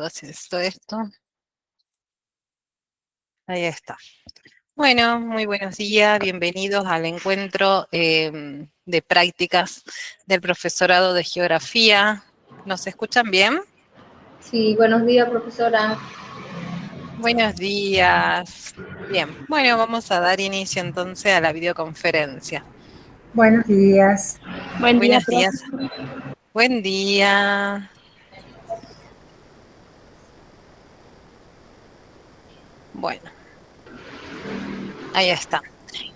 Hacer esto. Ahí está. Bueno, muy buenos días, bienvenidos al encuentro de prácticas del profesorado de geografía. ¿Nos escuchan bien? Sí, buenos días, profesora. Buenos días. Bien, bueno, vamos a dar inicio entonces a la videoconferencia. Buenos días. Buen día, Buenos profe. días. Buen día. Bueno, ahí está.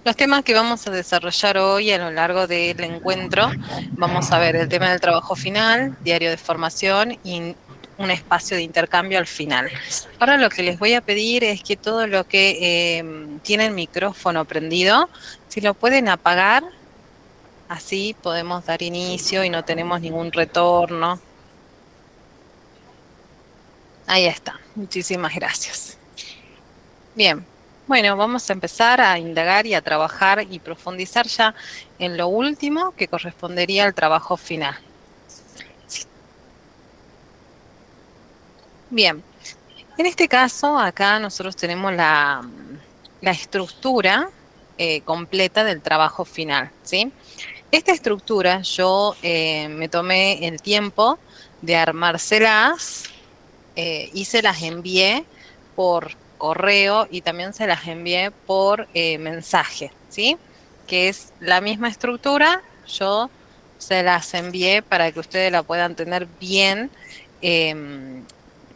Los temas que vamos a desarrollar hoy a lo largo del encuentro, vamos a ver el tema del trabajo final, diario de formación y un espacio de intercambio al final. Ahora lo que les voy a pedir es que todo lo que tiene el micrófono prendido, si lo pueden apagar, así podemos dar inicio y no tenemos ningún retorno. Ahí está. Muchísimas gracias. Bien. Bueno, vamos a empezar a indagar y a trabajar y profundizar ya en lo último que correspondería al trabajo final. Bien, en este caso acá nosotros tenemos la estructura completa del trabajo final, ¿sí? Esta estructura yo me tomé el tiempo de armárselas y se las envié por correo y también se las envié por mensaje, ¿sí? Que es la misma estructura, yo se las envié para que ustedes la puedan tener bien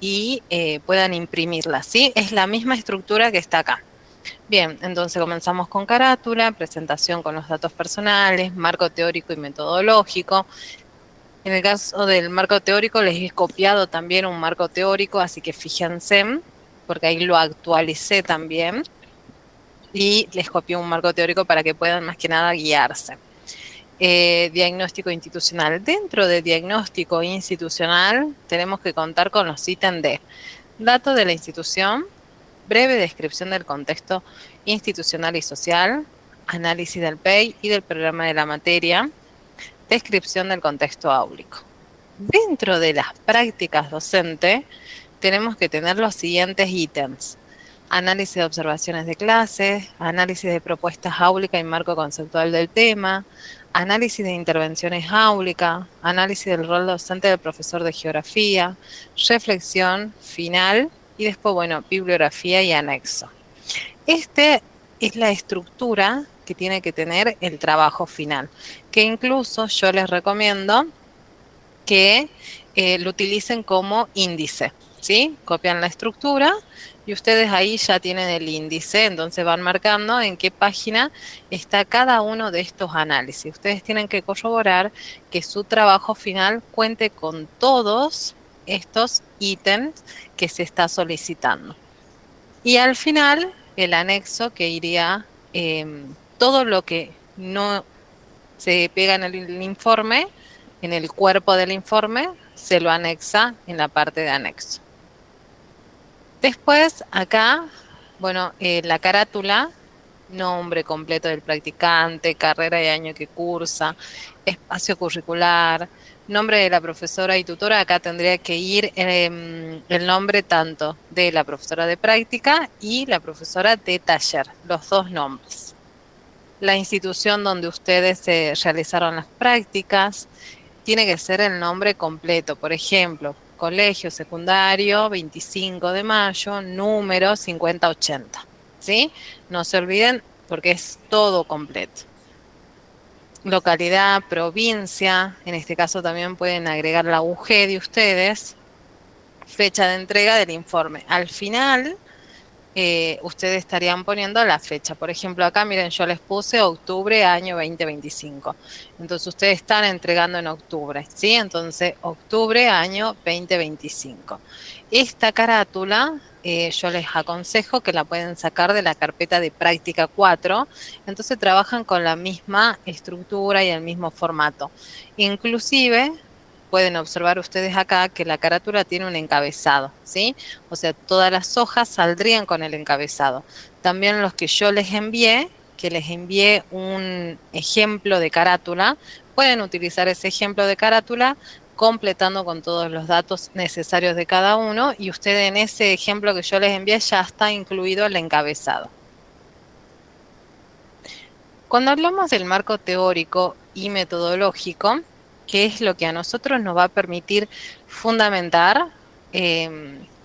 y puedan imprimirla, ¿sí? Es la misma estructura que está acá. Bien, entonces comenzamos con carátula, presentación con los datos personales, marco teórico y metodológico. En el caso del marco teórico les he copiado también un marco teórico, así que fíjense, porque ahí lo actualicé también y les copié un marco teórico para que puedan más que nada guiarse. Diagnóstico institucional. Dentro de diagnóstico institucional tenemos que contar con los ítems de datos de la institución, breve descripción del contexto institucional y social, análisis del PEI y del programa de la materia, descripción del contexto áulico. Dentro de las prácticas docentes, tenemos que tener los siguientes ítems. Análisis de observaciones de clases, análisis de propuestas áulicas y marco conceptual del tema, análisis de intervenciones áulicas, análisis del rol docente del profesor de geografía, reflexión final y después, bueno, bibliografía y anexo. Esta es la estructura que tiene que tener el trabajo final, que incluso yo les recomiendo que lo utilicen como índice, ¿sí? Copian la estructura y ustedes ahí ya tienen el índice, entonces van marcando en qué página está cada uno de estos análisis. Ustedes tienen que corroborar que su trabajo final cuente con todos estos ítems que se está solicitando. Y al final, el anexo que iría todo lo que no se pega en el informe, en el cuerpo del informe, se lo anexa en la parte de anexo. Después, acá, bueno, la carátula, nombre completo del practicante, carrera y año que cursa, espacio curricular, nombre de la profesora y tutora. Acá tendría que ir el nombre tanto de la profesora de práctica y la profesora de taller, los dos nombres. La institución donde ustedes se realizaron las prácticas, tiene que ser el nombre completo. Por ejemplo, colegio secundario 25 de mayo, número 5080. ¿Sí? No se olviden porque es todo completo. Localidad, provincia, en este caso también pueden agregar la UG de ustedes, fecha de entrega del informe. Al final, ustedes estarían poniendo la fecha. Por ejemplo, acá miren, yo les puse octubre año 2025. Entonces ustedes están entregando en octubre, ¿sí? Entonces, octubre año 2025. Esta carátula yo les aconsejo que la pueden sacar de la carpeta de práctica 4. Entonces trabajan con la misma estructura y el mismo formato. Inclusive pueden observar ustedes acá que la carátula tiene un encabezado, ¿sí? O sea, todas las hojas saldrían con el encabezado. También los que yo les envié, que les envié un ejemplo de carátula, pueden utilizar ese ejemplo de carátula completando con todos los datos necesarios de cada uno, y usted en ese ejemplo que yo les envié ya está incluido el encabezado. Cuando hablamos del marco teórico y metodológico, que es lo que a nosotros nos va a permitir fundamentar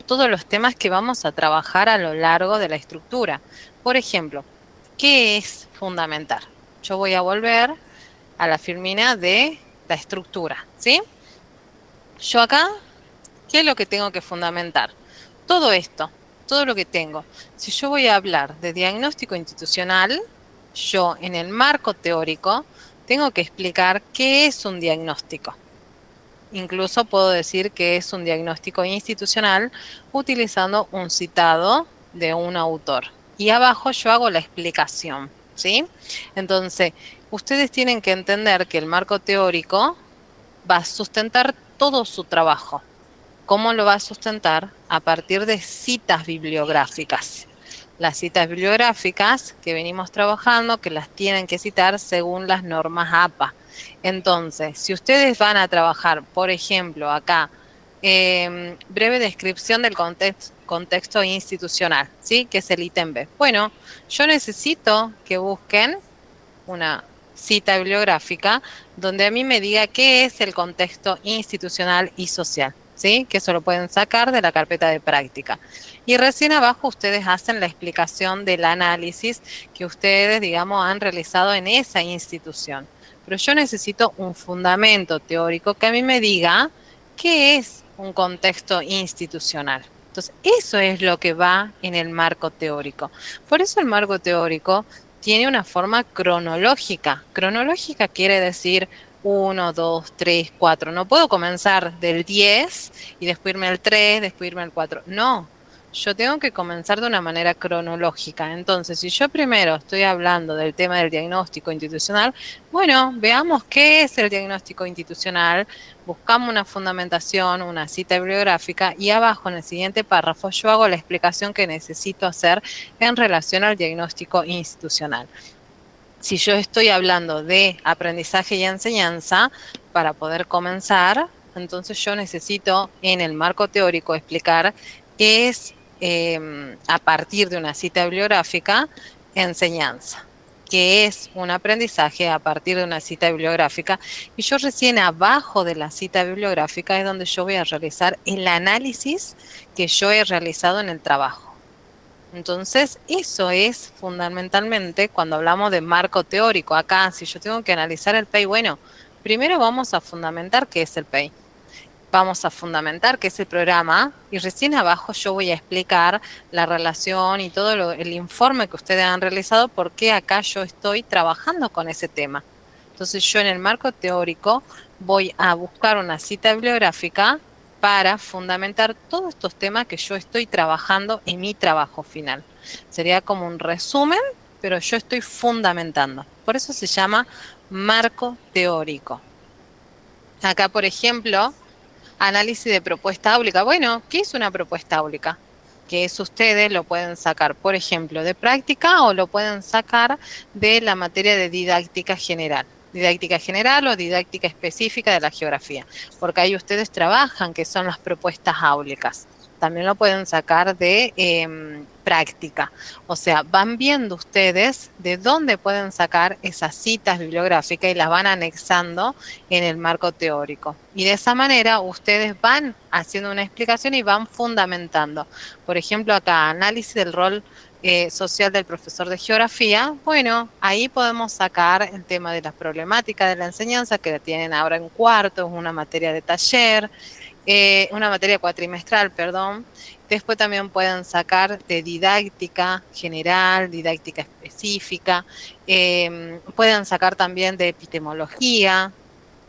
todos los temas que vamos a trabajar a lo largo de la estructura. Por ejemplo, ¿qué es fundamentar? Yo voy a volver a la filmina de la estructura, ¿sí? Yo acá, ¿qué es lo que tengo que fundamentar? Todo esto, todo lo que tengo. Si yo voy a hablar de diagnóstico institucional, yo en el marco teórico tengo que explicar qué es un diagnóstico. Incluso puedo decir que es un diagnóstico institucional utilizando un citado de un autor. Y abajo yo hago la explicación, ¿sí? Entonces, ustedes tienen que entender que el marco teórico va a sustentar todo su trabajo. ¿Cómo lo va a sustentar? A partir de citas bibliográficas. Las citas bibliográficas que venimos trabajando, que las tienen que citar según las normas APA. Entonces, si ustedes van a trabajar, por ejemplo, acá, breve descripción del contexto institucional, ¿sí? Que es el ítem B. Bueno, yo necesito que busquen una cita bibliográfica donde a mí me diga qué es el contexto institucional y social, ¿sí? Que eso lo pueden sacar de la carpeta de práctica. Y recién abajo ustedes hacen la explicación del análisis que ustedes, digamos, han realizado en esa institución. Pero yo necesito un fundamento teórico que a mí me diga qué es un contexto institucional. Entonces, eso es lo que va en el marco teórico. Por eso el marco teórico tiene una forma cronológica. Cronológica quiere decir 1, 2, 3, 4. No puedo comenzar del 10 y después irme al 3, después irme al 4. No, yo tengo que comenzar de una manera cronológica. Entonces, si yo primero estoy hablando del tema del diagnóstico institucional, bueno, veamos qué es el diagnóstico institucional, buscamos una fundamentación, una cita bibliográfica y abajo en el siguiente párrafo yo hago la explicación que necesito hacer en relación al diagnóstico institucional. Si yo estoy hablando de aprendizaje y enseñanza, para poder comenzar, entonces yo necesito en el marco teórico explicar qué es, a partir de una cita bibliográfica, enseñanza, qué es un aprendizaje a partir de una cita bibliográfica, y yo recién abajo de la cita bibliográfica es donde yo voy a realizar el análisis que yo he realizado en el trabajo. Entonces, eso es fundamentalmente cuando hablamos de marco teórico. Acá, si yo tengo que analizar el PEI, bueno, primero vamos a fundamentar qué es el PEI. Vamos a fundamentar qué es el programa y recién abajo yo voy a explicar la relación y todo el informe que ustedes han realizado, por qué acá yo estoy trabajando con ese tema. Entonces, yo en el marco teórico voy a buscar una cita bibliográfica para fundamentar todos estos temas que yo estoy trabajando en mi trabajo final. Sería como un resumen, pero yo estoy fundamentando. Por eso se llama marco teórico. Acá, por ejemplo, análisis de propuesta áulica. Bueno, ¿qué es una propuesta áulica? Que es ustedes lo pueden sacar, por ejemplo, de práctica o lo pueden sacar de la materia de didáctica general o didáctica específica de la geografía, porque ahí ustedes trabajan que son las propuestas áulicas. También lo pueden sacar de práctica. O sea, van viendo ustedes de dónde pueden sacar esas citas bibliográficas y las van anexando en el marco teórico. Y de esa manera ustedes van haciendo una explicación y van fundamentando. Por ejemplo, acá, análisis del rol social del profesor de geografía. Bueno, ahí podemos sacar el tema de las problemáticas de la enseñanza, que la tienen ahora en cuarto, es una materia de taller. Una materia cuatrimestral, perdón. Después también pueden sacar de didáctica general, didáctica específica, pueden sacar también de epistemología.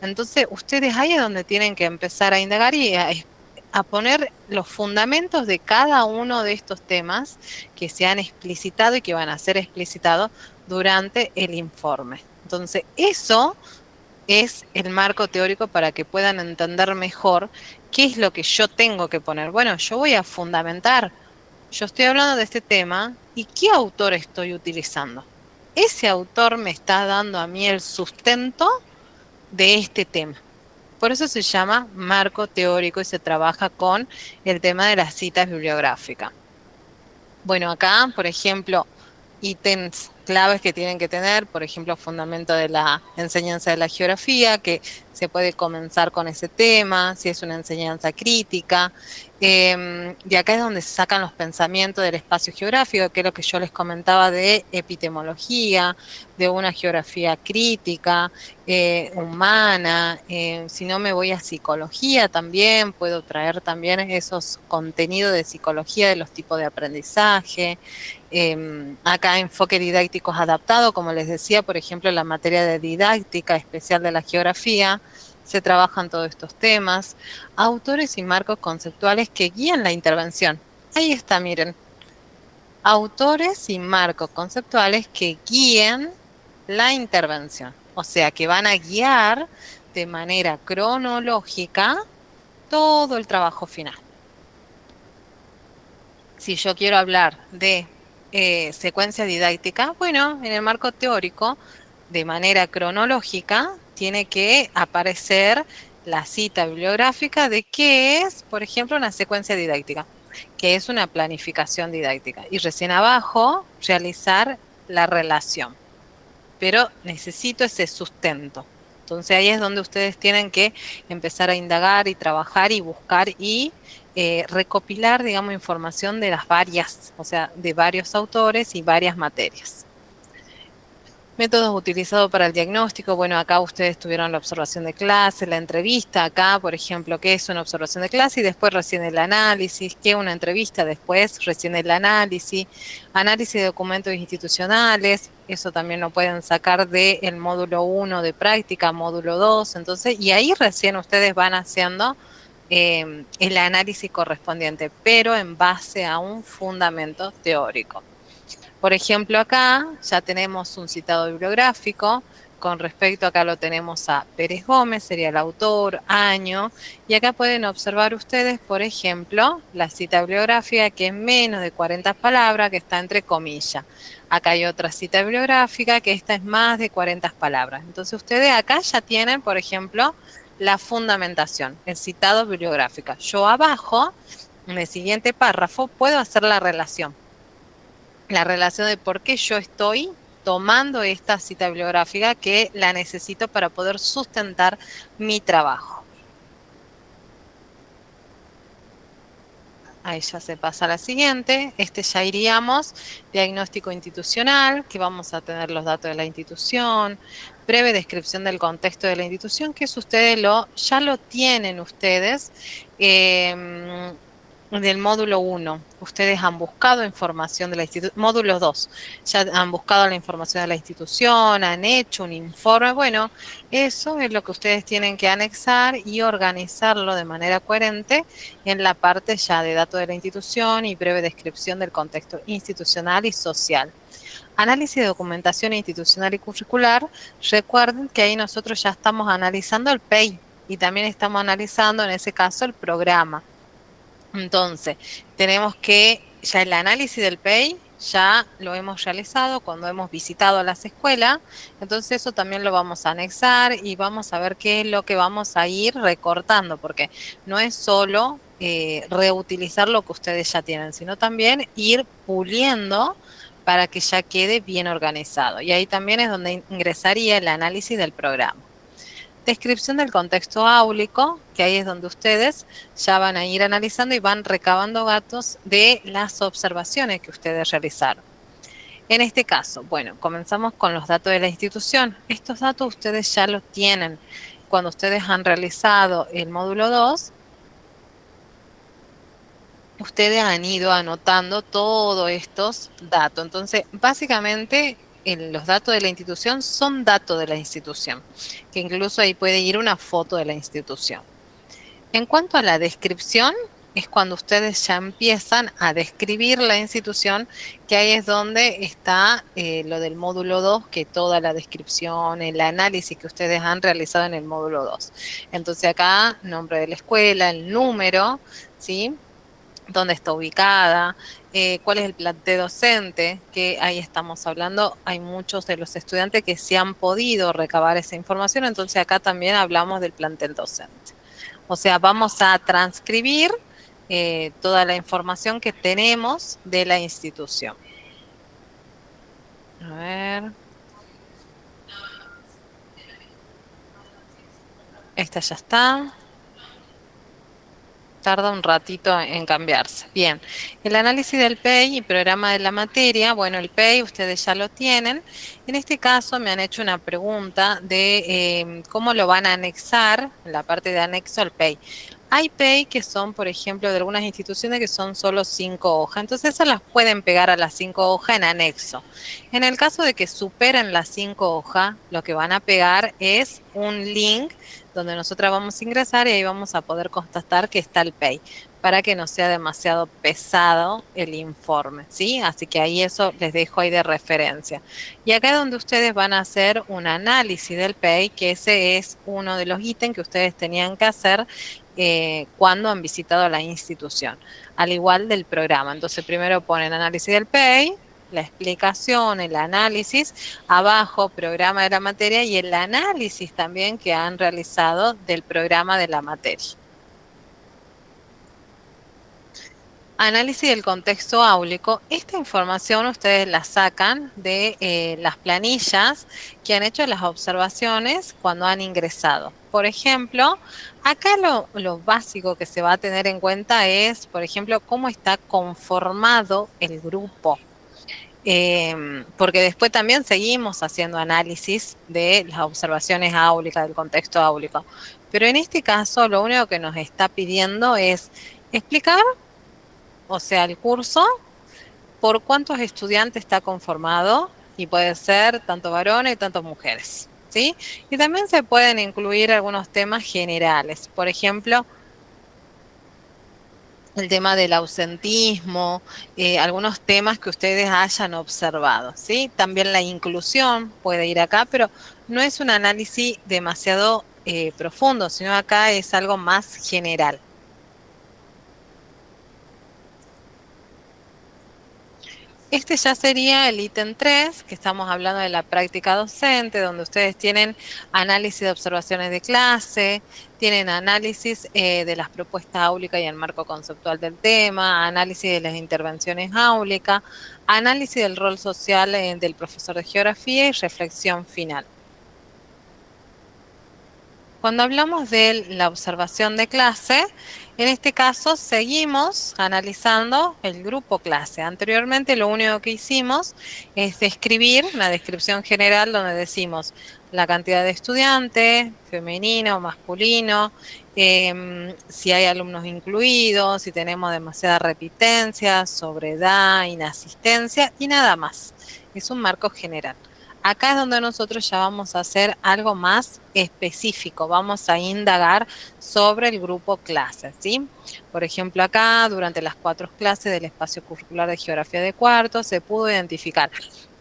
Entonces, ustedes ahí es donde tienen que empezar a indagar y a poner los fundamentos de cada uno de estos temas que se han explicitado y que van a ser explicitados durante el informe. Entonces, eso es el marco teórico para que puedan entender mejor qué es lo que yo tengo que poner. Bueno, yo voy a fundamentar. Yo estoy hablando de este tema y ¿qué autor estoy utilizando? Ese autor me está dando a mí el sustento de este tema. Por eso se llama marco teórico y se trabaja con el tema de las citas bibliográficas. Bueno, acá, por ejemplo, ítems claves que tienen que tener, por ejemplo, fundamento de la enseñanza de la geografía, que se puede comenzar con ese tema, si es una enseñanza crítica. Y acá es donde se sacan los pensamientos del espacio geográfico, que es lo que yo les comentaba de epistemología, de una geografía crítica, humana. Si no me voy a psicología también, puedo traer también esos contenidos de psicología de los tipos de aprendizaje. Acá enfoque didácticos adaptado, como les decía, por ejemplo, en la materia de didáctica especial de la geografía, se trabajan todos estos temas. Autores y marcos conceptuales que guían la intervención. Ahí está, miren. Autores y marcos conceptuales que guíen la intervención. O sea, que van a guiar de manera cronológica todo el trabajo final. Si yo quiero hablar de secuencia didáctica, bueno, en el marco teórico, de manera cronológica, tiene que aparecer la cita bibliográfica de qué es, por ejemplo, una secuencia didáctica, que es una planificación didáctica. Y recién abajo, realizar la relación. Pero necesito ese sustento. Entonces ahí es donde ustedes tienen que empezar a indagar y trabajar y buscar y recopilar, digamos, información de las varias, o sea, de varios autores y varias materias. Métodos utilizados para el diagnóstico. Bueno, acá ustedes tuvieron la observación de clase, la entrevista. Acá, por ejemplo, ¿qué es una observación de clase? Y después recién el análisis. ¿Qué es una entrevista? Después recién el análisis. Análisis de documentos institucionales. Eso también lo pueden sacar del módulo 1 de práctica, módulo 2. Entonces, y ahí recién ustedes van haciendo el análisis correspondiente, pero en base a un fundamento teórico. Por ejemplo, acá ya tenemos un citado bibliográfico. Con respecto, acá lo tenemos a Pérez Gómez, sería el autor, año. Y acá pueden observar ustedes, por ejemplo, la cita bibliográfica que es menos de 40 palabras, que está entre comillas. Acá hay otra cita bibliográfica que esta es más de 40 palabras. Entonces ustedes acá ya tienen, por ejemplo, la fundamentación, el citado bibliográfico. Yo abajo, en el siguiente párrafo, puedo hacer la relación de por qué yo estoy tomando esta cita bibliográfica que la necesito para poder sustentar mi trabajo. Ahí ya se pasa a la siguiente. Ya iríamos, diagnóstico institucional, que vamos a tener los datos de la institución, breve descripción del contexto de la institución, que es ya lo tienen ustedes. Del módulo 1, ustedes han buscado información de la institución, módulo 2, ya han buscado la información de la institución, han hecho un informe. Bueno, eso es lo que ustedes tienen que anexar y organizarlo de manera coherente en la parte ya de datos de la institución y breve descripción del contexto institucional y social. Análisis de documentación institucional y curricular. Recuerden que ahí nosotros ya estamos analizando el PEI y también estamos analizando en ese caso el programa. Entonces, tenemos que, ya el análisis del PEI ya lo hemos realizado cuando hemos visitado las escuelas, entonces eso también lo vamos a anexar y vamos a ver qué es lo que vamos a ir recortando, porque no es solo reutilizar lo que ustedes ya tienen, sino también ir puliendo para que ya quede bien organizado. Y ahí también es donde ingresaría el análisis del programa. Descripción del contexto áulico, que ahí es donde ustedes ya van a ir analizando y van recabando datos de las observaciones que ustedes realizaron. En este caso, bueno, comenzamos con los datos de la institución. Estos datos ustedes ya los tienen. Cuando ustedes han realizado el módulo 2, ustedes han ido anotando todos estos datos. Entonces, básicamente, los datos de la institución son datos de la institución, que incluso ahí puede ir una foto de la institución. En cuanto a la descripción, es cuando ustedes ya empiezan a describir la institución, que ahí es donde está lo del módulo 2, que toda la descripción, el análisis que ustedes han realizado en el módulo 2. Entonces acá, nombre de la escuela, el número, ¿sí? dónde está ubicada, cuál es el plantel docente, que ahí estamos hablando. Hay muchos de los estudiantes que sí han podido recabar esa información, entonces acá también hablamos del plantel docente. O sea, vamos a transcribir toda la información que tenemos de la institución. A ver. Esta ya está. Tarda un ratito en cambiarse. Bien, el análisis del PEI y programa de la materia. Bueno, el PEI ustedes ya lo tienen. En este caso me han hecho una pregunta de cómo lo van a anexar, en la parte de anexo al PEI. Hay PEI que son, por ejemplo, de algunas instituciones que son solo 5 hojas. Entonces esas las pueden pegar a las 5 hojas en anexo. En el caso de que superen las 5 hojas, lo que van a pegar es un link donde nosotras vamos a ingresar y ahí vamos a poder constatar que está el PEI, para que no sea demasiado pesado el informe, ¿sí? Así que ahí eso les dejo ahí de referencia. Y acá es donde ustedes van a hacer un análisis del PEI, que ese es uno de los ítems que ustedes tenían que hacer cuando han visitado la institución, al igual del programa. Entonces primero ponen análisis del PEI, la explicación, el análisis, abajo programa de la materia y el análisis también que han realizado del programa de la materia. Análisis del contexto áulico. Esta información ustedes la sacan de las planillas que han hecho las observaciones cuando han ingresado. Por ejemplo, acá lo básico que se va a tener en cuenta es, por ejemplo, cómo está conformado el grupo. Porque después también seguimos haciendo análisis de las observaciones áulicas, del contexto áulico. Pero en este caso lo único que nos está pidiendo es explicar, o sea, el curso, por cuántos estudiantes está conformado, y puede ser tanto varones y tanto mujeres, ¿sí? Y también se pueden incluir algunos temas generales, por ejemplo, el tema del ausentismo, algunos temas que ustedes hayan observado, ¿sí? También la inclusión puede ir acá, pero no es un análisis demasiado profundo, sino acá es algo más general. Este ya sería el ítem 3, que estamos hablando de la práctica docente, donde ustedes tienen análisis de observaciones de clase, tienen análisis de las propuestas áulicas y el marco conceptual del tema, análisis de las intervenciones áulicas, análisis del rol social del profesor de geografía y reflexión final. Cuando hablamos de la observación de clase, en este caso seguimos analizando el grupo clase. Anteriormente lo único que hicimos es describir una descripción general donde decimos la cantidad de estudiantes, femenino, masculino, si hay alumnos incluidos, si tenemos demasiada repitencia, sobredad, inasistencia y nada más. Es un marco general. Acá es donde nosotros ya vamos a hacer algo más específico, vamos a indagar sobre el grupo clase, ¿sí? Por ejemplo, acá durante las 4 clases del espacio curricular de geografía de cuarto se pudo identificar.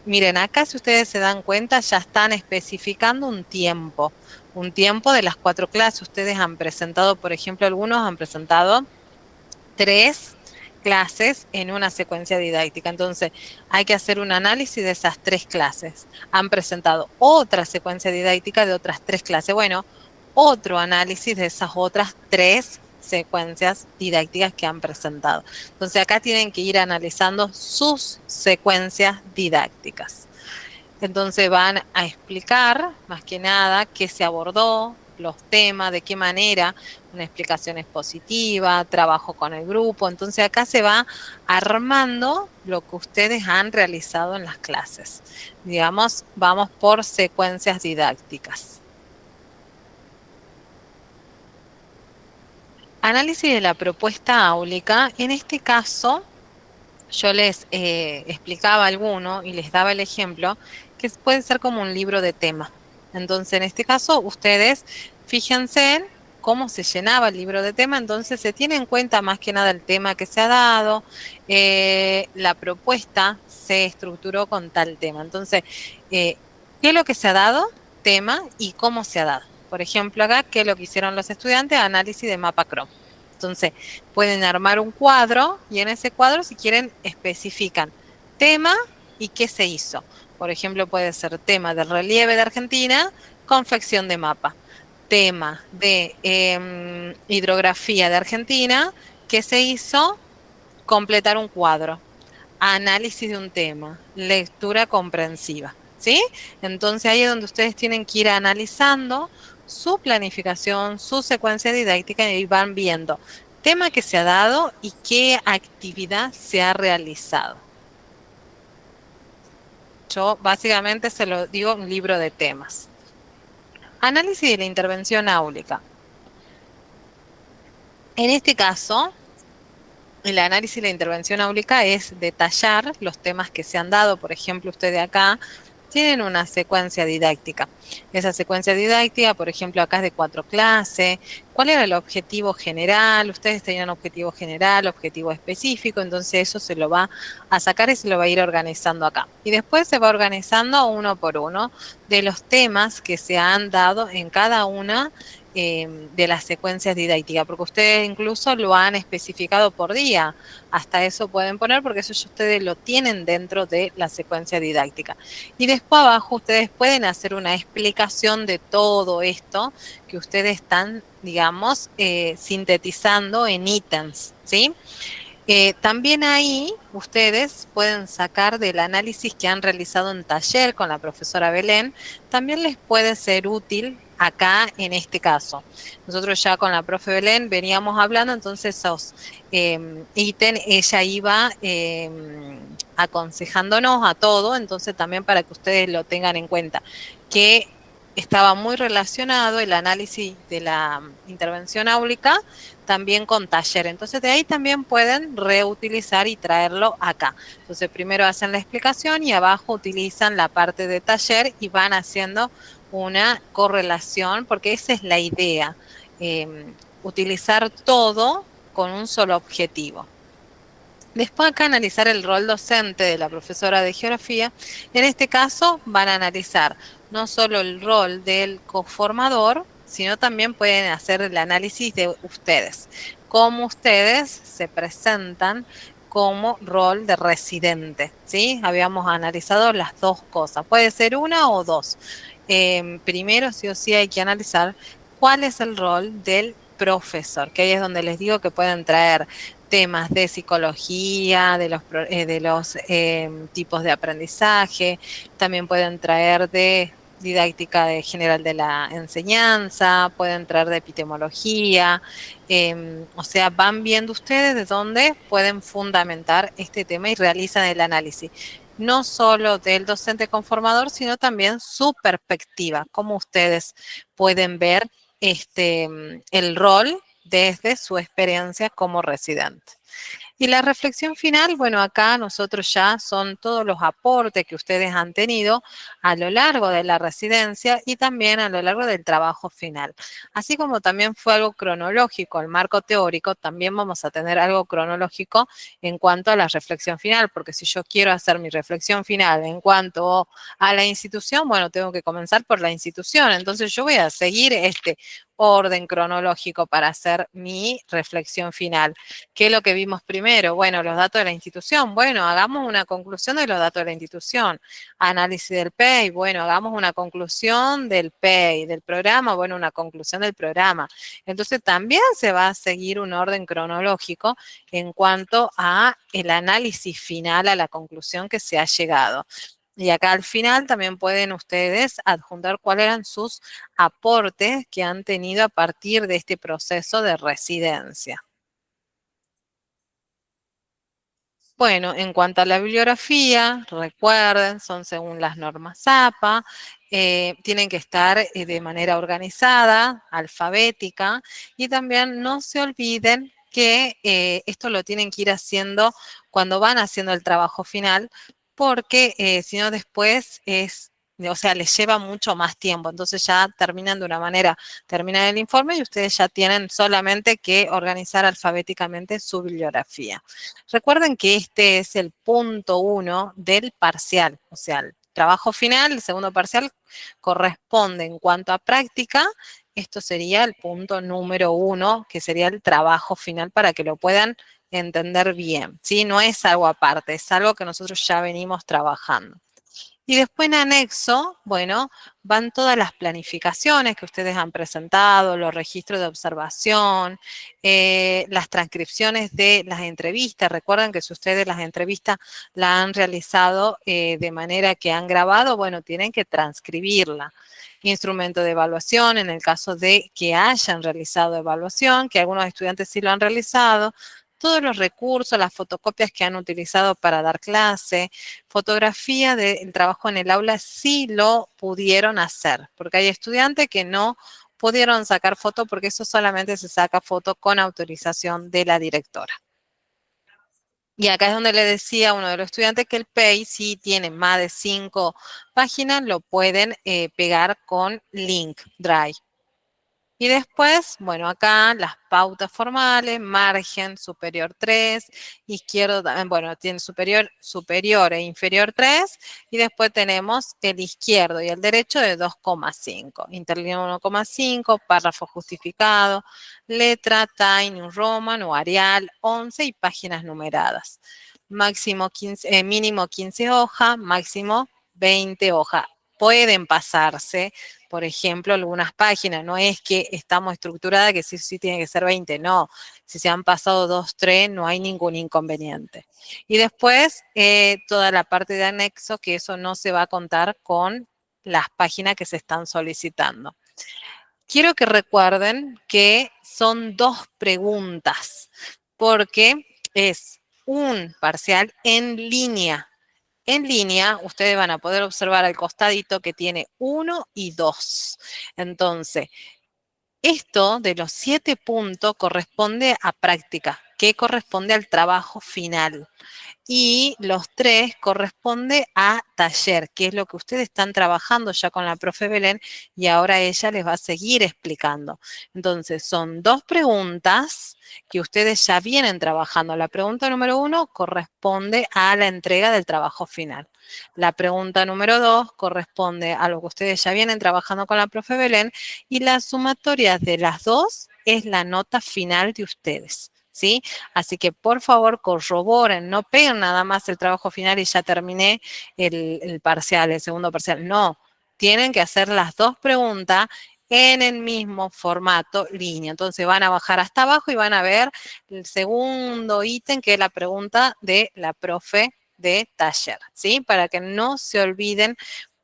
Miren, acá si ustedes se dan cuenta ya están especificando un tiempo de las 4 clases. Ustedes han presentado, por ejemplo, algunos han presentado 3 clases en una secuencia didáctica. Entonces, hay que hacer un análisis de esas 3 clases. Han presentado otra secuencia didáctica de otras 3 clases. Bueno, otro análisis de esas otras 3 secuencias didácticas que han presentado. Entonces, acá tienen que ir analizando sus secuencias didácticas. Entonces, van a explicar, más que nada, qué se abordó, los temas, de qué manera, una explicación expositiva, trabajo con el grupo. Entonces acá se va armando lo que ustedes han realizado en las clases. Digamos, vamos por secuencias didácticas. Análisis de la propuesta áulica. En este caso, yo les explicaba alguno y les daba el ejemplo que puede ser como un libro de tema. Entonces, en este caso, ustedes fíjense en cómo se llenaba el libro de tema. Entonces, se tiene en cuenta más que nada el tema que se ha dado, la propuesta se estructuró con tal tema. Entonces, ¿qué es lo que se ha dado? Tema y cómo se ha dado. Por ejemplo, acá, ¿qué es lo que hicieron los estudiantes? Análisis de mapa Chrome. Entonces, pueden armar un cuadro y en ese cuadro, si quieren, especifican tema y qué se hizo. Por ejemplo, puede ser tema del relieve de Argentina, confección de mapa. Tema de hidrografía de Argentina, qué se hizo, completar un cuadro. Análisis de un tema, lectura comprensiva, ¿sí? Entonces ahí es donde ustedes tienen que ir analizando su planificación, su secuencia didáctica y van viendo tema que se ha dado y qué actividad se ha realizado. Yo básicamente se lo digo un libro de temas. Análisis de la intervención áulica. En este caso, el análisis de la intervención áulica es detallar los temas que se han dado. Por ejemplo, ustedes acá tienen una secuencia didáctica. Esa secuencia didáctica, por ejemplo, acá es de 4 clases. ¿Cuál era el objetivo general? Ustedes tenían objetivo general, objetivo específico, entonces eso se lo va a sacar y se lo va a ir organizando acá. Y después se va organizando uno por uno de los temas que se han dado en cada una de las secuencias didácticas, porque ustedes incluso lo han especificado por día. Hasta eso pueden poner porque eso ustedes lo tienen dentro de la secuencia didáctica. Y después abajo ustedes pueden hacer una explicación de todo esto que ustedes están, digamos, sintetizando en ítems, ¿sí? También ahí ustedes pueden sacar del análisis que han realizado en taller con la profesora Belén, también les puede ser útil acá en este caso. Nosotros ya con la profe Belén veníamos hablando, entonces esos ítems ella iba aconsejándonos a todo, entonces también para que ustedes lo tengan en cuenta, que estaba muy relacionado el análisis de la intervención áulica también con taller. Entonces de ahí también pueden reutilizar y traerlo acá. Entonces primero hacen la explicación y abajo utilizan la parte de taller y van haciendo una correlación, porque esa es la idea, utilizar todo con un solo objetivo. Después acá analizar el rol docente de la profesora de geografía. En este caso van a analizar no solo el rol del coformador, sino también pueden hacer el análisis de ustedes, cómo ustedes se presentan como rol de residente, ¿sí? Habíamos analizado las dos cosas, puede ser una o dos. Primero, sí o sí, hay que analizar cuál es el rol del profesor, que ahí es donde les digo que pueden traer temas de psicología, de los tipos de aprendizaje, también pueden traer de didáctica de general de la enseñanza, pueden traer de epistemología, o sea, van viendo ustedes de dónde pueden fundamentar este tema y realizan el análisis, no solo del docente conformador, sino también su perspectiva, cómo ustedes pueden ver el rol desde su experiencia como residente. Y la reflexión final, bueno, acá nosotros ya son todos los aportes que ustedes han tenido a lo largo de la residencia y también a lo largo del trabajo final. Así como también fue algo cronológico el marco teórico, también vamos a tener algo cronológico en cuanto a la reflexión final, porque si yo quiero hacer mi reflexión final en cuanto a la institución, bueno, tengo que comenzar por la institución. Entonces yo voy a seguir este orden cronológico para hacer mi reflexión final. ¿Qué es lo que vimos primero? Bueno, los datos de la institución. Bueno, hagamos una conclusión de los datos de la institución. Análisis del PEI. Bueno, hagamos una conclusión del PEI, del programa. Bueno, una conclusión del programa. Entonces, también se va a seguir un orden cronológico en cuanto a el análisis final, a la conclusión que se ha llegado. Y acá al final también pueden ustedes adjuntar cuáles eran sus aportes que han tenido a partir de este proceso de residencia. Bueno, en cuanto a la bibliografía, recuerden, son según las normas APA, tienen que estar de manera organizada, alfabética, y también no se olviden que esto lo tienen que ir haciendo cuando van haciendo el trabajo final, porque si no después o sea, les lleva mucho más tiempo. Entonces ya terminan de una manera, terminan el informe y ustedes ya tienen solamente que organizar alfabéticamente su bibliografía. Recuerden que este es el punto 1 del parcial, o sea, el trabajo final, el segundo parcial, corresponde en cuanto a práctica esto sería el punto número 1, que sería el trabajo final para que lo puedan entender bien, ¿sí? No es algo aparte, es algo que nosotros ya venimos trabajando. Y después en anexo, bueno, van todas las planificaciones que ustedes han presentado, los registros de observación, las transcripciones de las entrevistas. Recuerden que si ustedes las entrevistas las han realizado de manera que han grabado, bueno, tienen que transcribirla. Instrumento de evaluación, en el caso de que hayan realizado evaluación, que algunos estudiantes sí lo han realizado, todos los recursos, las fotocopias que han utilizado para dar clase, fotografía del trabajo en el aula sí lo pudieron hacer, porque hay estudiantes que no pudieron sacar foto porque eso solamente se saca foto con autorización de la directora. Y acá es donde le decía a uno de los estudiantes que el PEI, si tiene más de 5 páginas, lo pueden pegar con link drive. Y después, bueno, acá las pautas formales, margen superior 3, izquierdo, bueno, tiene superior e inferior 3, y después tenemos el izquierdo y el derecho de 2,5, interlínea 1,5, párrafo justificado, letra, Times New Roman o Arial 11 y páginas numeradas. Mínimo 15 hojas, máximo 20 hojas. Pueden pasarse, por ejemplo, algunas páginas. No es que estamos estructuradas que sí tiene que ser 20, no. Si se han pasado 2, 3, no hay ningún inconveniente. Y después, toda la parte de anexo, que eso no se va a contar con las páginas que se están solicitando. Quiero que recuerden que son 2 preguntas, porque es un parcial en línea. En línea, ustedes van a poder observar al costadito que tiene 1 y 2. Entonces, esto de los 7 puntos corresponde a práctica, que corresponde al trabajo final. Y los 3 corresponde a taller, que es lo que ustedes están trabajando ya con la profe Belén y ahora ella les va a seguir explicando. Entonces, son 2 preguntas que ustedes ya vienen trabajando. La pregunta número 1 corresponde a la entrega del trabajo final. La pregunta número 2 corresponde a lo que ustedes ya vienen trabajando con la profe Belén y la sumatoria de las 2 es la nota final de ustedes. ¿Sí? Así que por favor corroboren, no peguen nada más el trabajo final y ya terminé el parcial, el segundo parcial. No, tienen que hacer las 2 preguntas en el mismo formato línea. Entonces van a bajar hasta abajo y van a ver el segundo ítem que es la pregunta de la profe de taller, ¿sí? Para que no se olviden,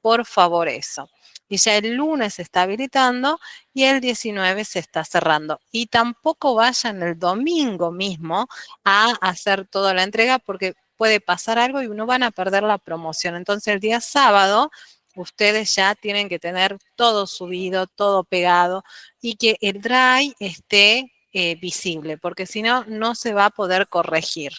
por favor, eso. Y ya el lunes se está habilitando y el 19 se está cerrando. Y tampoco vayan el domingo mismo a hacer toda la entrega porque puede pasar algo y no van a perder la promoción. Entonces el día sábado ustedes ya tienen que tener todo subido, todo pegado y que el drive esté visible porque si no, no se va a poder corregir.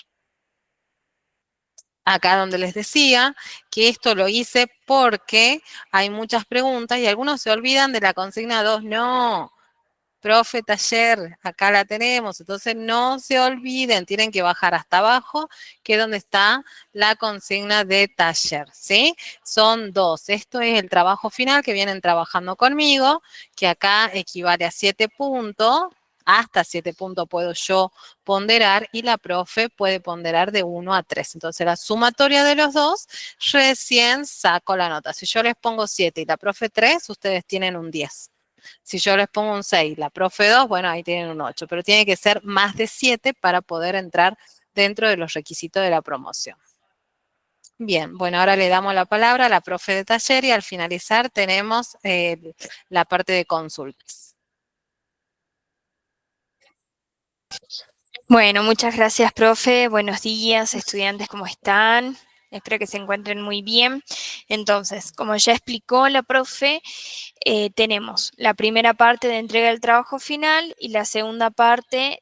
Acá donde les decía que esto lo hice porque hay muchas preguntas y algunos se olvidan de la consigna 2. No, profe, taller, acá la tenemos. Entonces no se olviden, tienen que bajar hasta abajo, que es donde está la consigna de taller, ¿sí? Son 2. Esto es el trabajo final que vienen trabajando conmigo, que acá equivale a 7 puntos. Hasta 7 puntos puedo yo ponderar y la profe puede ponderar de 1 a 3. Entonces, la sumatoria de los 2, recién saco la nota. Si yo les pongo 7 y la profe 3, ustedes tienen un 10. Si yo les pongo un 6, la profe 2, bueno, ahí tienen un 8. Pero tiene que ser más de 7 para poder entrar dentro de los requisitos de la promoción. Bien, bueno, ahora le damos la palabra a la profe de taller y al finalizar tenemos la parte de consultas. Bueno, muchas gracias, profe. Buenos días, estudiantes, ¿cómo están? Espero que se encuentren muy bien. Entonces, como ya explicó la profe, tenemos la primera parte de entrega del trabajo final y la segunda parte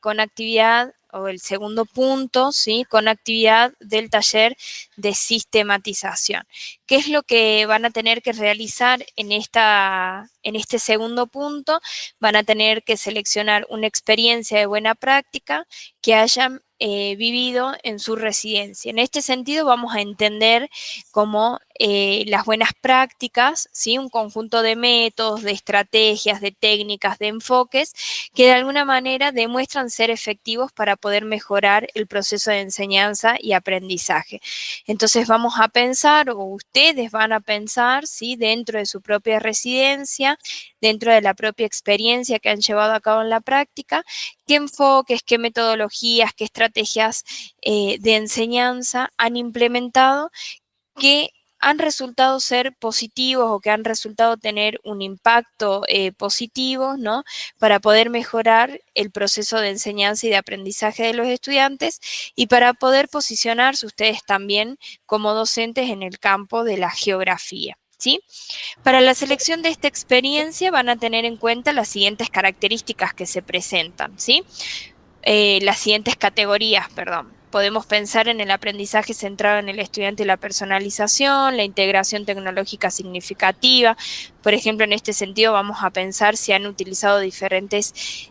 con actividad, o el segundo punto, ¿sí? Con actividad del taller de sistematización. ¿Qué es lo que van a tener que realizar en este segundo punto? Van a tener que seleccionar una experiencia de buena práctica que hayan vivido en su residencia. En este sentido vamos a entender como las buenas prácticas, ¿sí? Un conjunto de métodos, de estrategias, de técnicas, de enfoques que de alguna manera demuestran ser efectivos para poder mejorar el proceso de enseñanza y aprendizaje. Entonces vamos a pensar, o ustedes van a pensar, ¿sí? Dentro de su propia residencia, dentro de la propia experiencia que han llevado a cabo en la práctica, qué enfoques, qué metodologías, qué estrategias de enseñanza han implementado que han resultado ser positivos o que han resultado tener un impacto positivo, ¿no? Para poder mejorar el proceso de enseñanza y de aprendizaje de los estudiantes y para poder posicionarse ustedes también como docentes en el campo de la geografía, ¿sí? Para la selección de esta experiencia van a tener en cuenta las siguientes características que se presentan, ¿sí? Las siguientes categorías, perdón. Podemos pensar en el aprendizaje centrado en el estudiante y la personalización, la integración tecnológica significativa. Por ejemplo, en este sentido vamos a pensar si han utilizado diferentes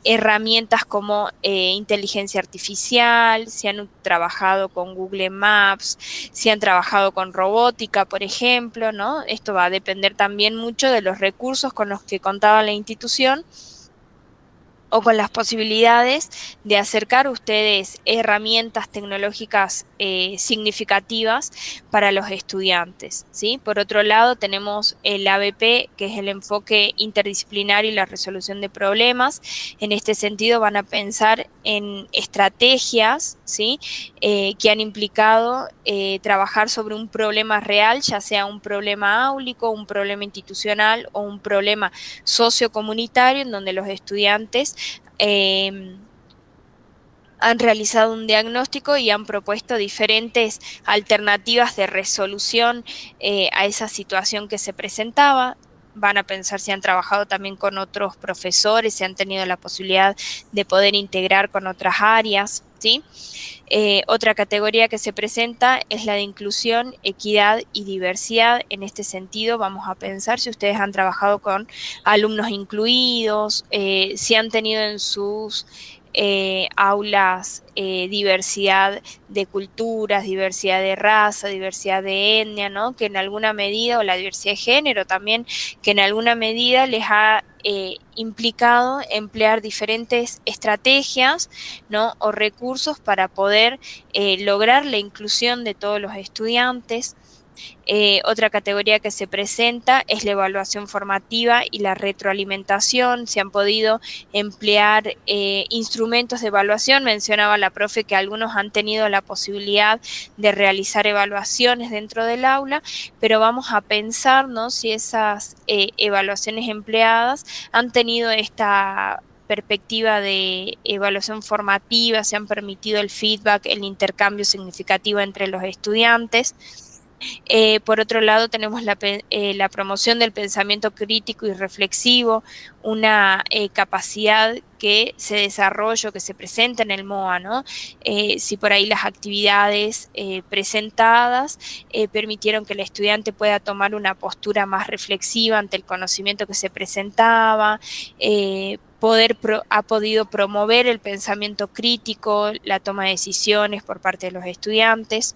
herramientas como inteligencia artificial, si han trabajado con Google Maps, si han trabajado con robótica, por ejemplo, ¿no? Esto va a depender también mucho de los recursos con los que contaba la institución o con las posibilidades de acercar a ustedes herramientas tecnológicas significativas para los estudiantes, ¿sí? Por otro lado, tenemos el ABP, que es el enfoque interdisciplinario y la resolución de problemas. En este sentido, van a pensar en estrategias, ¿sí? Que han implicado trabajar sobre un problema real, ya sea un problema áulico, un problema institucional o un problema sociocomunitario, en donde los estudiantes han realizado un diagnóstico y han propuesto diferentes alternativas de resolución a esa situación que se presentaba. Van a pensar si han trabajado también con otros profesores, si han tenido la posibilidad de poder integrar con otras áreas, ¿sí? Otra categoría que se presenta es la de inclusión, equidad y diversidad. En este sentido, vamos a pensar si ustedes han trabajado con alumnos incluidos, si han tenido en sus aulas diversidad de culturas, diversidad de raza, diversidad de etnia, ¿no? Que en alguna medida, o la diversidad de género también, que en alguna medida les ha implicado emplear diferentes estrategias, ¿no? O recursos para poder lograr la inclusión de todos los estudiantes. Otra categoría que se presenta es la evaluación formativa y la retroalimentación. Se han podido emplear instrumentos de evaluación. Mencionaba la profe que algunos han tenido la posibilidad de realizar evaluaciones dentro del aula, pero vamos a pensar, ¿no? Si esas evaluaciones empleadas han tenido esta perspectiva de evaluación formativa, se han permitido el feedback, el intercambio significativo entre los estudiantes. Por otro lado, tenemos la promoción del pensamiento crítico y reflexivo, una capacidad que se desarrolla, que se presenta en el MOA, ¿no? Si por ahí las actividades presentadas permitieron que el estudiante pueda tomar una postura más reflexiva ante el conocimiento que se presentaba, ha podido promover el pensamiento crítico, la toma de decisiones por parte de los estudiantes.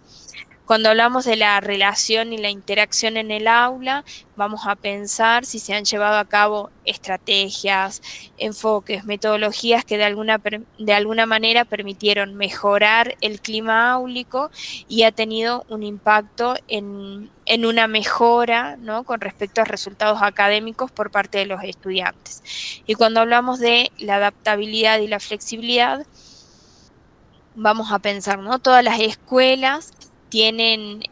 Cuando hablamos de la relación y la interacción en el aula, vamos a pensar si se han llevado a cabo estrategias, enfoques, metodologías que de alguna manera permitieron mejorar el clima áulico y ha tenido un impacto en una mejora, ¿no? Con respecto a resultados académicos por parte de los estudiantes. Y cuando hablamos de la adaptabilidad y la flexibilidad, vamos a pensar, ¿no? Todas las escuelas tienen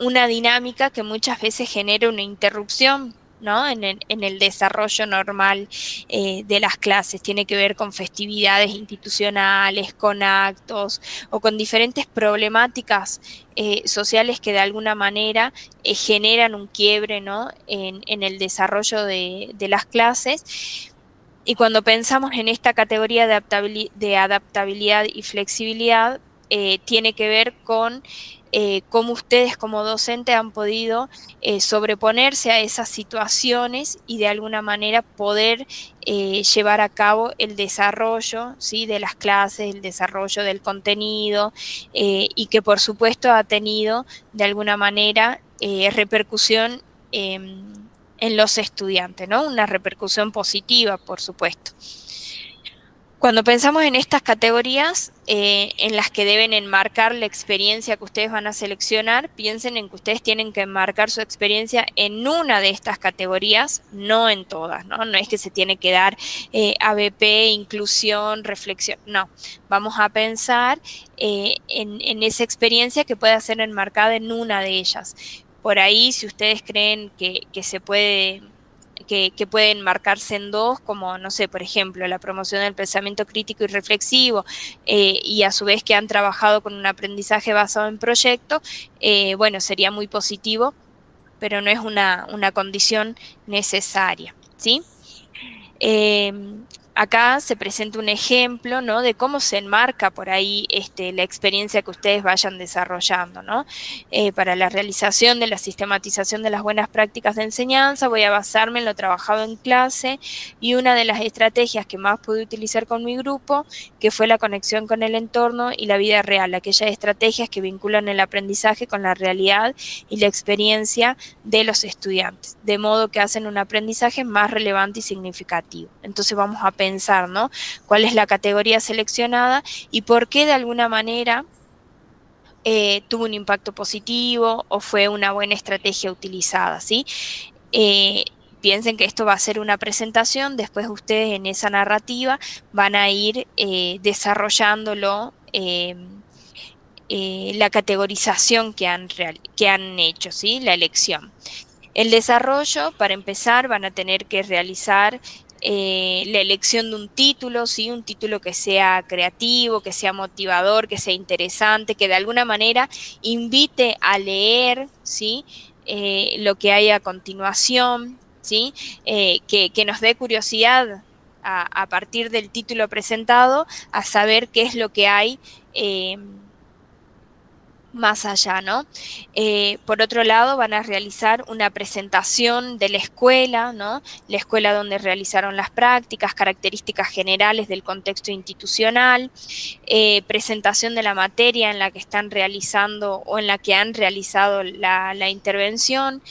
una dinámica que muchas veces genera una interrupción, ¿no? En el desarrollo normal de las clases. Tiene que ver con festividades institucionales, con actos o con diferentes problemáticas sociales que de alguna manera generan un quiebre, ¿no? en el desarrollo de las clases. Y cuando pensamos en esta categoría de adaptabilidad y flexibilidad, tiene que ver con cómo ustedes como docentes han podido sobreponerse a esas situaciones y de alguna manera poder llevar a cabo el desarrollo, ¿sí?, de las clases, el desarrollo del contenido, y que por supuesto ha tenido de alguna manera repercusión en los estudiantes, ¿no? Una repercusión positiva, por supuesto. Cuando pensamos en estas categorías en las que deben enmarcar la experiencia que ustedes van a seleccionar, piensen en que ustedes tienen que enmarcar su experiencia en una de estas categorías, no en todas, ¿no? No es que se tiene que dar ABP, inclusión, reflexión, no. Vamos a pensar en esa experiencia que pueda ser enmarcada en una de ellas. Por ahí, si ustedes creen que se puede... Que pueden marcarse en dos, como, no sé, por ejemplo, la promoción del pensamiento crítico y reflexivo, y a su vez que han trabajado con un aprendizaje basado en proyecto, bueno, sería muy positivo, pero no es una condición necesaria, ¿sí? Acá se presenta un ejemplo, ¿no?, de cómo se enmarca por ahí la experiencia que ustedes vayan desarrollando, ¿no? Para la realización de la sistematización de las buenas prácticas de enseñanza, voy a basarme en lo trabajado en clase y una de las estrategias que más pude utilizar con mi grupo, que fue la conexión con el entorno y la vida real, aquellas estrategias que vinculan el aprendizaje con la realidad y la experiencia de los estudiantes, de modo que hacen un aprendizaje más relevante y significativo. Entonces vamos a pensar, ¿no?, cuál es la categoría seleccionada y por qué de alguna manera tuvo un impacto positivo o fue una buena estrategia utilizada, ¿sí? Piensen que esto va a ser una presentación, después ustedes en esa narrativa van a ir desarrollándolo, la categorización que han hecho, ¿sí?, la elección. El desarrollo, para empezar, van a tener que realizar la elección de un título, ¿sí?, un título que sea creativo, que sea motivador, que sea interesante, que de alguna manera invite a leer, ¿sí?, lo que hay a continuación, ¿sí?, que nos dé curiosidad a partir del título presentado a saber qué es lo que hay más allá, ¿no? Por otro lado, van a realizar una presentación de la escuela, ¿no? La escuela donde realizaron las prácticas, características generales del contexto institucional, presentación de la materia en la que están realizando o en la que han realizado la intervención,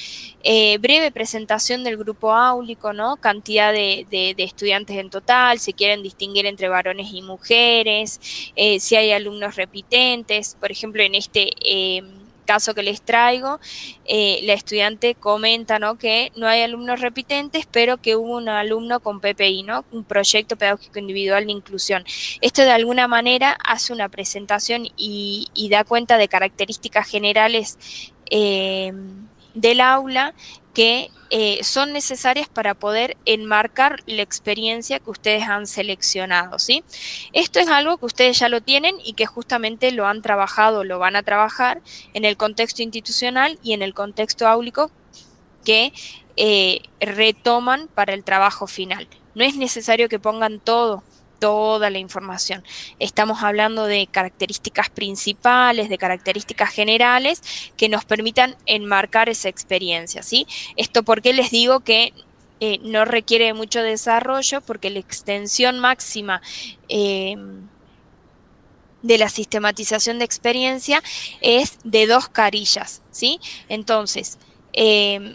breve presentación del grupo áulico, ¿no? Cantidad de estudiantes en total, si quieren distinguir entre varones y mujeres, si hay alumnos repitentes. Por ejemplo, en este caso que les traigo, la estudiante comenta, ¿no?, que no hay alumnos repitentes, pero que hubo un alumno con PPI, ¿no?, un proyecto pedagógico individual de inclusión. Esto de alguna manera hace una presentación y da cuenta de características generales del aula que son necesarias para poder enmarcar la experiencia que ustedes han seleccionado, ¿sí? Esto es algo que ustedes ya lo tienen y que justamente lo han trabajado, lo van a trabajar en el contexto institucional y en el contexto áulico que retoman para el trabajo final. No es necesario que pongan toda la información. Estamos hablando de características principales, de características generales que nos permitan enmarcar esa experiencia, ¿sí? Esto porque les digo que no requiere mucho desarrollo, porque la extensión máxima de la sistematización de experiencia es de 2 carillas, ¿sí? Entonces,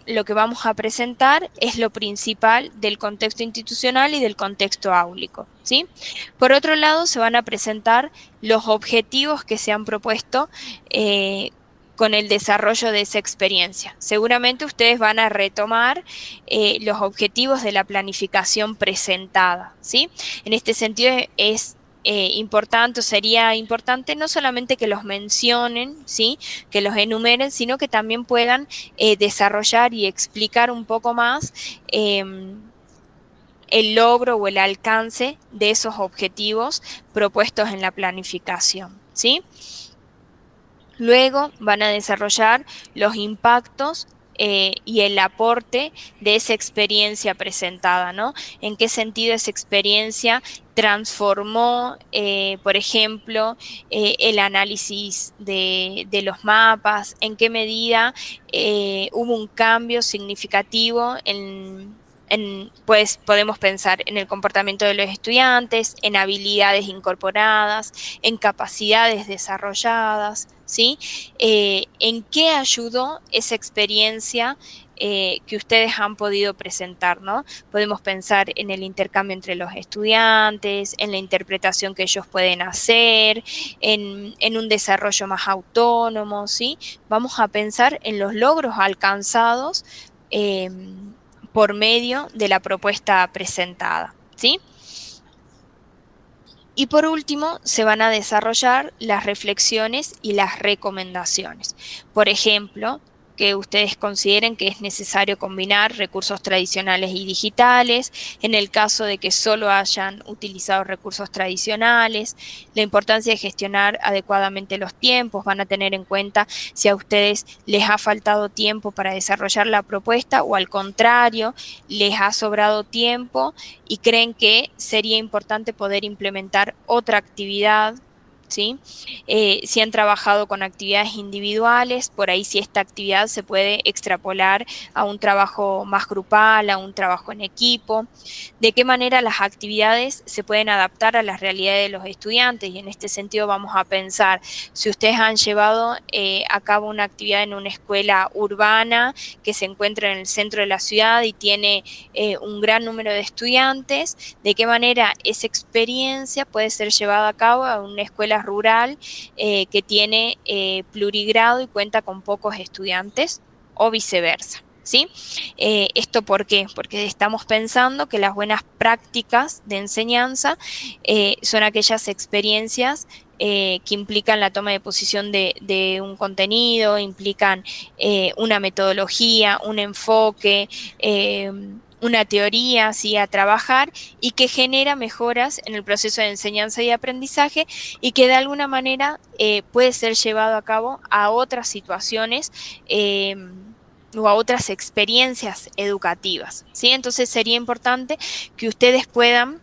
lo que vamos a presentar es lo principal del contexto institucional y del contexto áulico, ¿sí? Por otro lado, se van a presentar los objetivos que se han propuesto con el desarrollo de esa experiencia. Seguramente ustedes van a retomar los objetivos de la planificación presentada, ¿sí? En este sentido es importante, o sería importante no solamente que los mencionen, ¿sí?, que los enumeren, sino que también puedan desarrollar y explicar un poco más el logro o el alcance de esos objetivos propuestos en la planificación, ¿sí? Luego van a desarrollar los impactos y el aporte de esa experiencia presentada, ¿no? En qué sentido esa experiencia transformó, por ejemplo, el análisis de los mapas, en qué medida hubo un cambio significativo pues podemos pensar en el comportamiento de los estudiantes, en habilidades incorporadas, en capacidades desarrolladas, ¿sí? ¿En qué ayudó esa experiencia que ustedes han podido presentar, ¿no? Podemos pensar en el intercambio entre los estudiantes, en la interpretación que ellos pueden hacer, en un desarrollo más autónomo, ¿sí? Vamos a pensar en los logros alcanzados por medio de la propuesta presentada, ¿sí? Y por último, se van a desarrollar las reflexiones y las recomendaciones. Por ejemplo, que ustedes consideren que es necesario combinar recursos tradicionales y digitales, en el caso de que solo hayan utilizado recursos tradicionales, la importancia de gestionar adecuadamente los tiempos, van a tener en cuenta si a ustedes les ha faltado tiempo para desarrollar la propuesta o al contrario, les ha sobrado tiempo y creen que sería importante poder implementar otra actividad, ¿sí? Si han trabajado con actividades individuales, por ahí si esta actividad se puede extrapolar a un trabajo más grupal, a un trabajo en equipo, de qué manera las actividades se pueden adaptar a las realidades de los estudiantes y en este sentido vamos a pensar si ustedes han llevado a cabo una actividad en una escuela urbana que se encuentra en el centro de la ciudad y tiene un gran número de estudiantes, de qué manera esa experiencia puede ser llevada a cabo a una escuela rural que tiene plurigrado y cuenta con pocos estudiantes o viceversa, ¿sí? ¿Esto por qué? Porque estamos pensando que las buenas prácticas de enseñanza son aquellas experiencias que implican la toma de posición de un contenido, implican una metodología, un enfoque, una teoría, ¿sí? A trabajar y que genera mejoras en el proceso de enseñanza y aprendizaje y que de alguna manera puede ser llevado a cabo a otras situaciones o a otras experiencias educativas, ¿sí? Entonces sería importante que ustedes puedan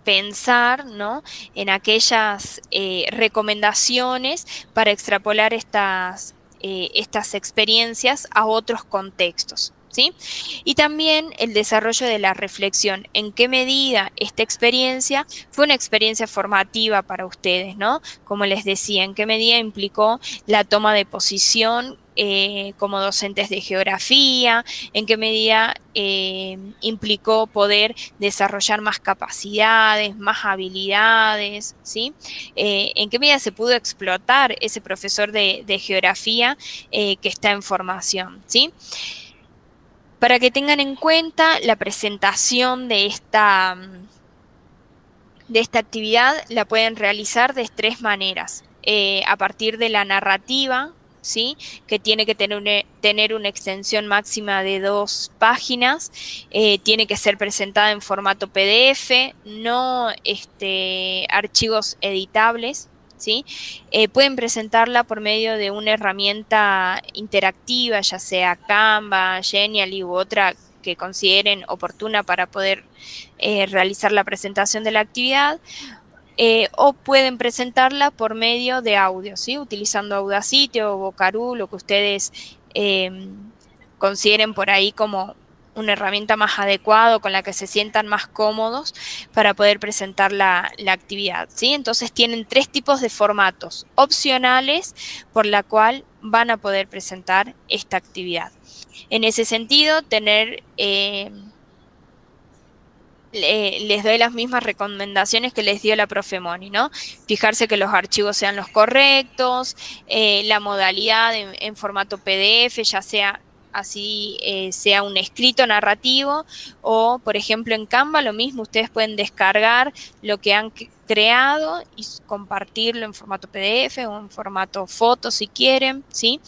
pensar, ¿no? En aquellas recomendaciones para extrapolar estas experiencias a otros contextos, ¿sí? Y también el desarrollo de la reflexión, en qué medida esta experiencia fue una experiencia formativa para ustedes, ¿no? Como les decía, en qué medida implicó la toma de posición como docentes de geografía, en qué medida implicó poder desarrollar más capacidades, más habilidades, ¿sí? En qué medida se pudo explotar ese profesor de geografía que está en formación, ¿sí? Para que tengan en cuenta la presentación de esta actividad la pueden realizar de tres maneras. A partir de la narrativa, ¿sí? Que tiene que tener una extensión máxima de 2 páginas, tiene que ser presentada en formato PDF, no archivos editables, ¿sí? Pueden presentarla por medio de una herramienta interactiva, ya sea Canva, Genially u otra que consideren oportuna para poder realizar la presentación de la actividad, o pueden presentarla por medio de audio, ¿sí? Utilizando Audacity o Vocaroo, lo que ustedes consideren por ahí como una herramienta más adecuada, con la que se sientan más cómodos para poder presentar la actividad, ¿sí? Entonces tienen 3 tipos de formatos opcionales por la cual van a poder presentar esta actividad. En ese sentido, les doy las mismas recomendaciones que les dio la profe Moni, ¿no? Fijarse que los archivos sean los correctos, la modalidad en formato PDF, ya sea así sea un escrito narrativo o, por ejemplo, en Canva lo mismo, ustedes pueden descargar lo que han creado y compartirlo en formato PDF o en formato foto si quieren, ¿sí?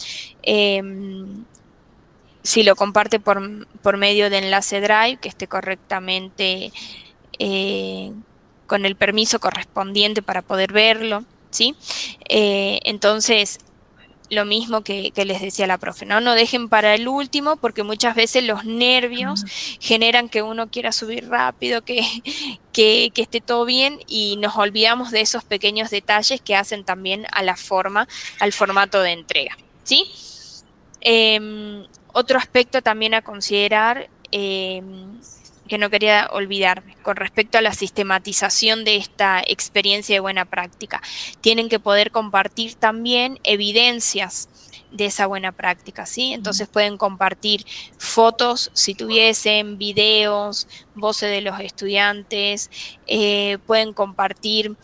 Si lo comparte por medio de enlace Drive, que esté correctamente con el permiso correspondiente para poder verlo, ¿sí? Entonces, lo mismo que les decía la profe, ¿no? No dejen para el último, porque muchas veces los nervios generan que uno quiera subir rápido, que esté todo bien, y nos olvidamos de esos pequeños detalles que hacen también a la forma, al formato de entrega, ¿sí? Otro aspecto también a considerar, que no quería olvidarme, con respecto a la sistematización de esta experiencia de buena práctica. Tienen que poder compartir también evidencias de esa buena práctica, ¿sí? Entonces pueden compartir fotos, si tuviesen, videos, voces de los estudiantes, pueden compartir.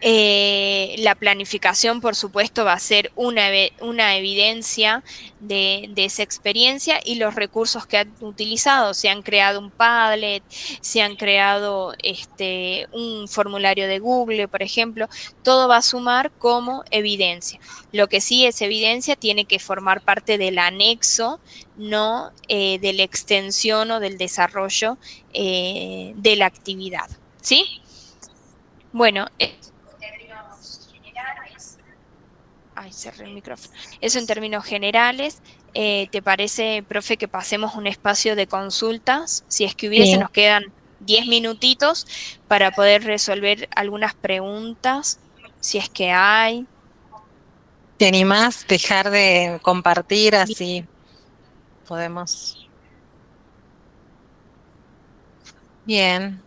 La planificación, por supuesto, va a ser una evidencia de esa experiencia, y los recursos que han utilizado. Se han creado un Padlet, se han creado un formulario de Google, por ejemplo. Todo va a sumar como evidencia. Lo que sí es evidencia tiene que formar parte del anexo, no de la extensión o del desarrollo de la actividad, ¿sí? Bueno, ay, cerré el micrófono. Eso en términos generales. ¿Te parece, profe, que pasemos un espacio de consultas? Si es que hubiese, Sí. nos quedan 10 minutitos para poder resolver algunas preguntas, si es que hay. ¿Te animás a dejar de compartir así? Podemos. Bien.